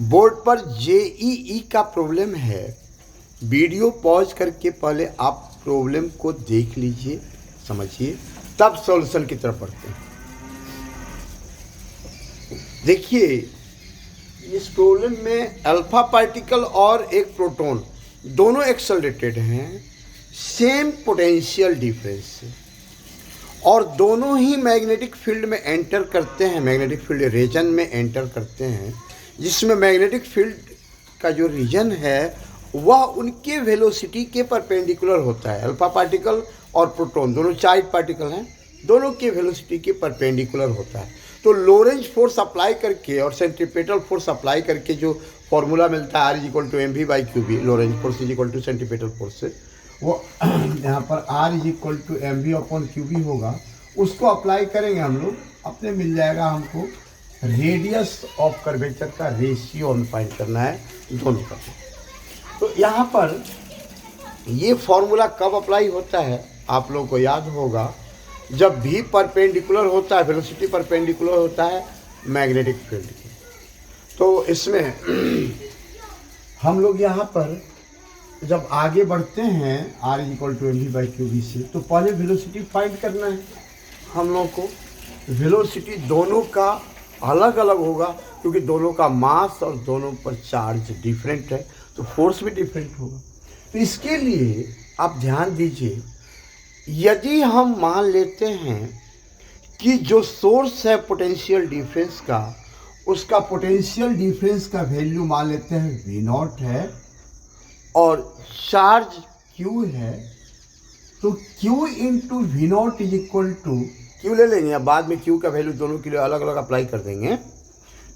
Board पर JEE का problem है। वीडियो पॉज करके पहले आप प्रॉब्लम को देख लीजिए, समझिए, तब सॉल्यूशन की तरफ बढ़ते हैं। देखिए, इस प्रॉब्लम में अल्फा पार्टिकल और एक प्रोटॉन दोनों एक्सेलरेटेड हैं, सेम पोटेंशियल डिफरेंस से, और दोनों ही मैग्नेटिक फील्ड में एंटर करते हैं, मैग्नेटिक फील्ड रीजन में एंटर करते हैं, जिसमें मैग्नेटिक फील्ड का जो रीजन है वह उनके वेलोसिटी के परपेंडिकुलर होता है। अल्फा पार्टिकल और प्रोटॉन दोनों चार्ज पार्टिकल हैं, दोनों के वेलोसिटी के परपेंडिकुलर होता है। तो लोरेंज फोर्स अप्लाई करके और सेंट्रीपेटल फोर्स अप्लाई करके जो फॉर्मूला मिलता है R=mv/qb, Lorentz force = centripetal force से, वो यहाँ पर R=mv/qb होगा। उसको अप्लाई करेंगे हम लोग, अपने मिल जाएगा हमको रेडियस ऑफ कर्वेचर का रेशियो हमें फाइंड करना है दोनों का। तो यहाँ पर ये फॉर्मूला कब अप्लाई होता है आप लोगों को याद होगा, जब भी परपेंडिकुलर होता है, वेलोसिटी परपेंडिकुलर होता है मैग्नेटिक फील्ड के। तो इसमें हम लोग यहाँ पर जब आगे बढ़ते हैं R=mv/qb से, तो पहले वेलोसिटी फाइंड करना है हम लोग को। वेलोसिटी दोनों का अलग अलग होगा, क्योंकि दोनों का मास और दोनों पर चार्ज डिफरेंट है, तो फोर्स भी डिफरेंट होगा। तो इसके लिए आप ध्यान दीजिए, यदि हम मान लेते हैं कि जो सोर्स है पोटेंशियल डिफरेंस का, उसका पोटेंशियल डिफरेंस का वैल्यू मान लेते हैं V0 है और चार्ज Q है, तो Q × V0 Q ले लेंगे, बाद में Q का वैल्यू दोनों के लिए अलग अलग अप्लाई कर देंगे।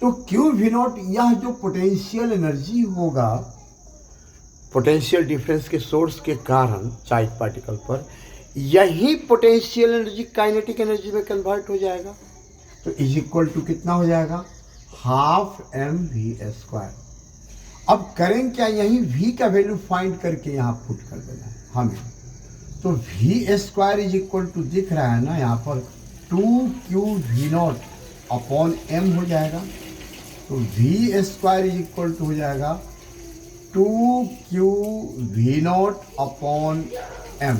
तो Q V0, यह जो पोटेंशियल एनर्जी होगा पोटेंशियल डिफरेंस के सोर्स के कारण चार्ज पार्टिकल पर, यही पोटेंशियल एनर्जी काइनेटिक एनर्जी में कन्वर्ट हो जाएगा। तो = कितना हो जाएगा, 12mv²। अब करें क्या, यही v का वैल्यू फाइंड करके यहाँ पुट कर देना है हमें। तो v² दिख रहा है ना यहाँ पर, 2qV0/m हो जाएगा। तो v² हो जाएगा 2qV0/m।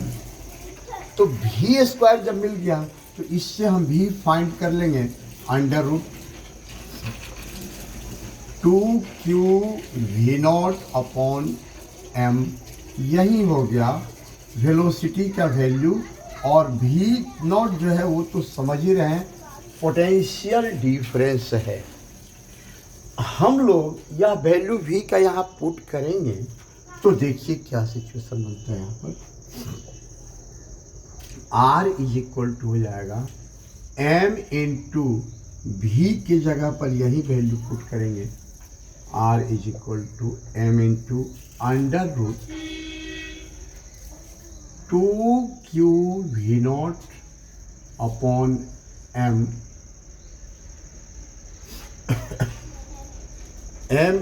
तो v² जब मिल गया तो इससे हम v फाइंड कर लेंगे, √2qV0/m। यही हो गया वेलोसिटी का वैल्यू। और v0 जो है वो तो समझ ही रहे हैं, पोटेंशियल डिफरेंस है। हम लोग यह वैल्यू v का यहाँ पुट करेंगे तो देखिए क्या सिचुएशन बनता है। यहाँ पर R हो जाएगा m × v की जगह पर यही वैल्यू पुट करेंगे, R m × √2qV0/m। m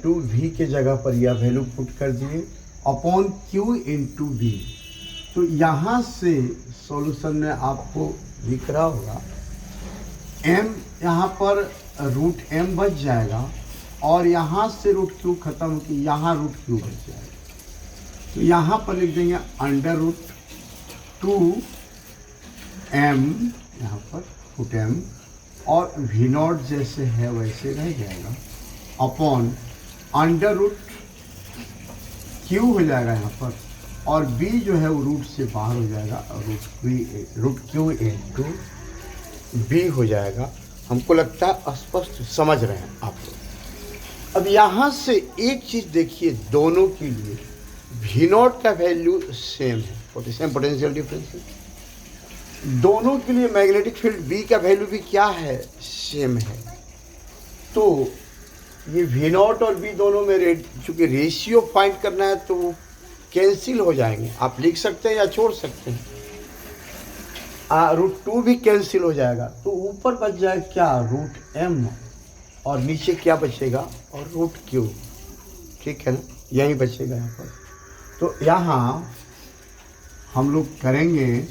× v की जगह पर यह वैल्यू पुट कर दिए अपॉन q × v। तो यहाँ से सॉल्यूशन में आपको दिख रहा होगा m यहाँ पर √m बच जाएगा, और यहाँ से √q खत्म कि यहाँ √q बच जाएगा। तो यहाँ पर लिख देंगे √2m, यहाँ पर √m, और v0 जैसे है वैसे रह जाएगा, अपॉन √q हो जाएगा यहाँ पर, और b जो है वो रूट से बाहर हो जाएगा, √q × b हो जाएगा। हमको लगता है स्पष्ट समझ रहे हैं आप लोग। अब यहाँ से एक चीज़ देखिए, दोनों के लिए v0 का वैल्यू सेम है, सेम पोटेंशियल डिफरेंस है। दोनों के लिए मैग्नेटिक फील्ड b का वैल्यू भी क्या है, सेम है। तो ये v0 और b दोनों में चूँकि रेशियो फाइंड करना है तो वो कैंसिल हो जाएंगे। आप लिख सकते हैं या छोड़ सकते हैं, √2 भी कैंसिल हो जाएगा, तो ऊपर बच जाएगा क्या, √m, और नीचे क्या बचेगा, और √q। ठीक है ना, यही बचेगा यहाँ पर। तो यहाँ हम लोग करेंगे,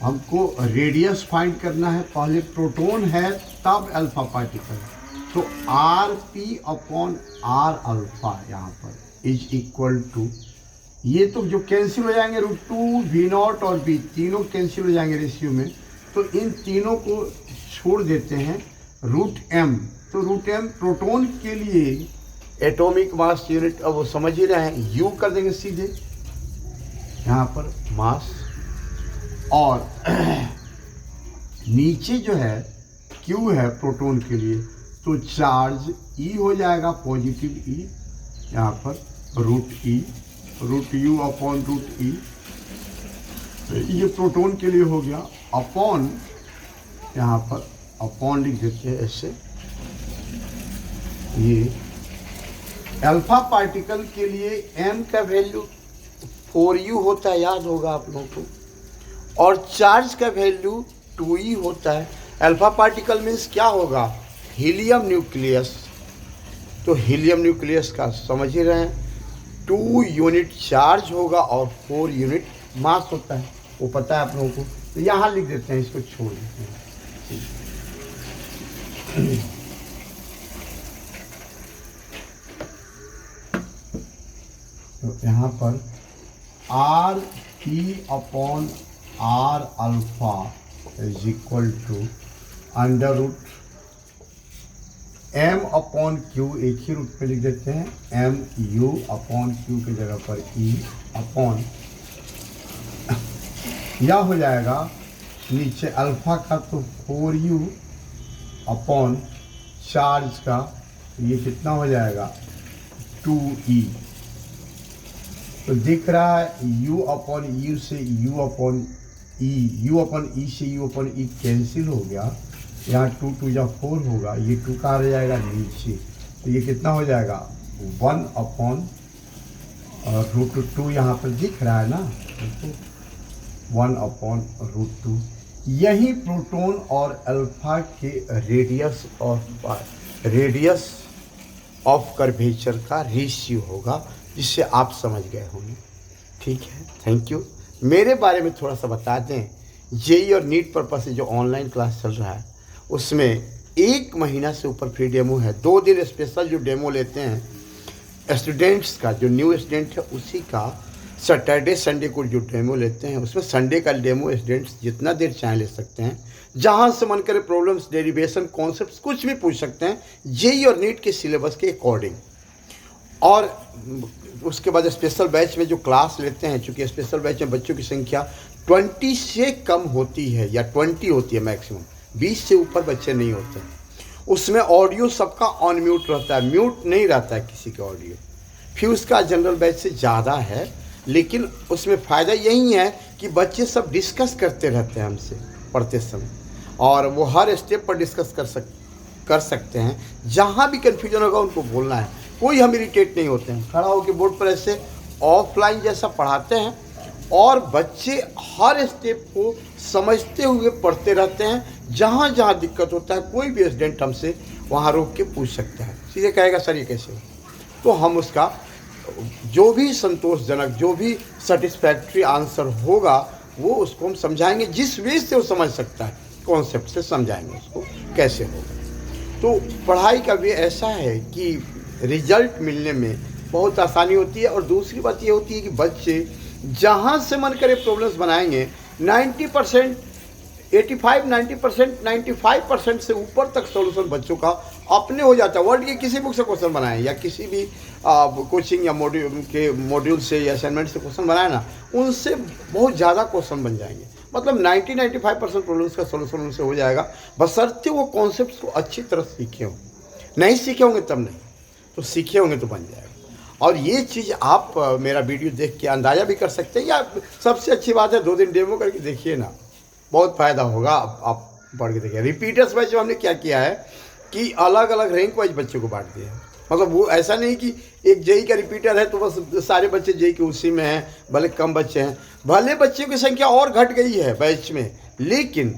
हमको रेडियस फाइंड करना है, पहले प्रोटॉन है तब अल्फा पार्टिकल। तो r p upon r alpha यहाँ पर इज इक्वल टू, ये तो जो कैंसिल हो जाएंगे √2 वी नॉट और बी तीनों कैंसिल हो जाएंगे रेशियो में, तो इन तीनों को छोड़ देते हैं √m। तो √m प्रोटॉन के लिए एटॉमिक मास यूनिट, अब वो समझ ही रहे हैं, U कर देंगे सीधे यहाँ पर मास, और नीचे जो है Q है प्रोटॉन के लिए, तो चार्ज E हो जाएगा पॉजिटिव E यहाँ पर √U अपॉन √E, ये प्रोटॉन के लिए हो गया, अपॉन यहाँ पर अपॉन लिख देते हैं ऐसे। ये अल्फा पार्टिकल के लिए m का वैल्यू 4U होता है, याद होगा आप लोगों को, और चार्ज का वैल्यू 2E होता है। अल्फा पार्टिकल मीन्स क्या होगा, हीलियम न्यूक्लियस, तो हीलियम न्यूक्लियस का समझ ही रहे हैं, 2 यूनिट चार्ज होगा और 4 यूनिट मास होता है, वो पता है आप लोगों को। तो यहाँ लिख देते हैं, इसको छोड़ देते हैं। तो यहाँ पर r p upon r alpha is equal to √ m upon q, एक ही रूट पे लिख देते हैं, mu अपॉन क्यू की जगह पर E अपॉन, यह हो जाएगा नीचे अल्फा का तो 4U अपॉन चार्ज का, ये कितना हो जाएगा 2E। तो दिख रहा है U अपॉन U से U अपॉन E से U अपॉन E कैंसिल हो गया, यहाँ 2 2 या 4 होगा, ये 2 कहाँ रह जाएगा नीचे, तो ये कितना हो जाएगा 1 अपॉन √2, यहाँ पर दिख रहा है ना, 1 अपॉन √2। यही प्रोटॉन और अल्फा के रेडियस ऑफ कर्वेचर का रेशियो होगा, जिससे आप समझ गए होंगे। ठीक है, थैंक यू। मेरे बारे में थोड़ा सा बता दें, जेई और नीट पर्पस से जो ऑनलाइन क्लास चल रहा है, उसमें 1 महीना से ऊपर फ्री डेमो है। 2 दिन स्पेशल जो डेमो लेते हैं स्टूडेंट्स का, जो न्यू स्टूडेंट है उसी का सैटरडे संडे को जो डेमो लेते हैं, उसमें संडे का डेमो स्टूडेंट्स जितना देर चाहे ले सकते हैं, जहां से मन करे प्रॉब्लम्स, डेरिवेशन, कॉन्सेप्ट्स कुछ भी पूछ सकते हैं जेई और नीट के सिलेबस के अकॉर्डिंग। और उसके बाद स्पेशल बैच में जो क्लास लेते हैं, चूँकि स्पेशल बैच में बच्चों की संख्या 20 से कम होती है या 20 होती है मैक्सिमम, 20 से ऊपर बच्चे नहीं होते हैं। उसमें ऑडियो सबका ऑन म्यूट रहता है, म्यूट नहीं रहता है किसी का ऑडियो। फ्यूज़ का जनरल बैच से ज़्यादा है, लेकिन उसमें फ़ायदा यही है कि बच्चे सब डिस्कस करते रहते हैं हमसे पढ़ते समय, और वो हर स्टेप पर डिस्कस कर सकते हैं। जहाँ भी कन्फ्यूजन होगा उनको बोलना है, कोई हम इरिटेट नहीं होते हैं। खड़ा होकर बोर्ड पर ऐसे ऑफलाइन जैसा पढ़ाते हैं, और बच्चे हर स्टेप को समझते हुए पढ़ते रहते हैं। जहाँ जहाँ दिक्कत होता है, कोई भी स्टूडेंट हमसे वहाँ रोक के पूछ सकता है, सीधे कहेगा सर ये कैसे हो, तो हम उसका जो भी संतोषजनक, जो भी सेटिस्फैक्ट्री आंसर होगा, वो उसको हम समझाएंगे, जिस वे से वो समझ सकता है, कॉन्सेप्ट से समझाएंगे उसको कैसे होगा। तो पढ़ाई का भी ऐसा है कि रिजल्ट मिलने में बहुत आसानी होती है। और दूसरी बात ये होती है कि बच्चे जहाँ से मन करे प्रॉब्लम्स बनाएंगे, 90%, 85, 90%, 95% से ऊपर तक सॉल्यूशन बच्चों का अपने हो जाता है। वर्ल्ड के किसी बुक से क्वेश्चन बनाएं, या किसी भी कोचिंग या मॉड्यूल से या असाइनमेंट से क्वेश्चन बनाए ना, उनसे बहुत ज़्यादा क्वेश्चन बन जाएंगे। मतलब 90-95% प्रॉब्लम्स का सॉल्यूशन उनसे हो जाएगा, बशर्ते वो कॉन्सेप्ट्स को अच्छी तरह सीखे हों। नहीं सीखे होंगे तब नहीं, तो सीखे होंगे तो बन जाएगा। और ये चीज़ आप मेरा वीडियो देख के अंदाज़ा भी कर सकते हैं, या सबसे अच्छी बात है 2 दिन डेमो करके देखिए ना, बहुत फ़ायदा होगा। आप पढ़ के देखिए। रिपीटर्स बैच में हमने क्या किया है कि अलग अलग रैंक वाइज बच्चों को बांट दिया है। मतलब वो ऐसा नहीं कि एक जेई का रिपीटर है तो बस सारे बच्चे जेई के उसी में हैं, भले कम बच्चे हैं, भले बच्चों की संख्या और घट गई है बैच में, लेकिन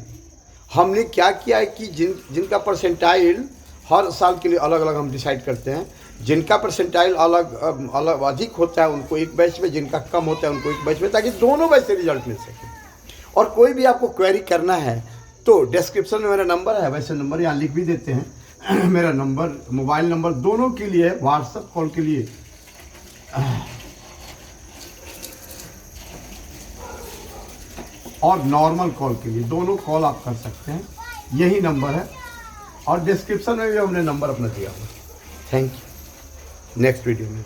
हमने क्या किया है कि जिनका परसेंटाइल हर साल के लिए अलग अलग हम डिसाइड करते हैं। जिनका परसेंटाइल अलग अधिक होता है उनको एक बैच में, जिनका कम होता है उनको एक बैच में, ताकि दोनों बैच से रिजल्ट मिल सके। और कोई भी आपको क्वेरी करना है तो डिस्क्रिप्शन में मेरा नंबर है, वैसे नंबर यहाँ लिख भी देते हैं, मेरा नंबर, मोबाइल नंबर दोनों के लिए, व्हाट्सएप कॉल के लिए और नॉर्मल कॉल के लिए, दोनों कॉल आप कर सकते हैं। यही नंबर है और डिस्क्रिप्शन में भी हमने नंबर अपना दिया हुआ। Thank you. नेक्स्ट वीडियो में।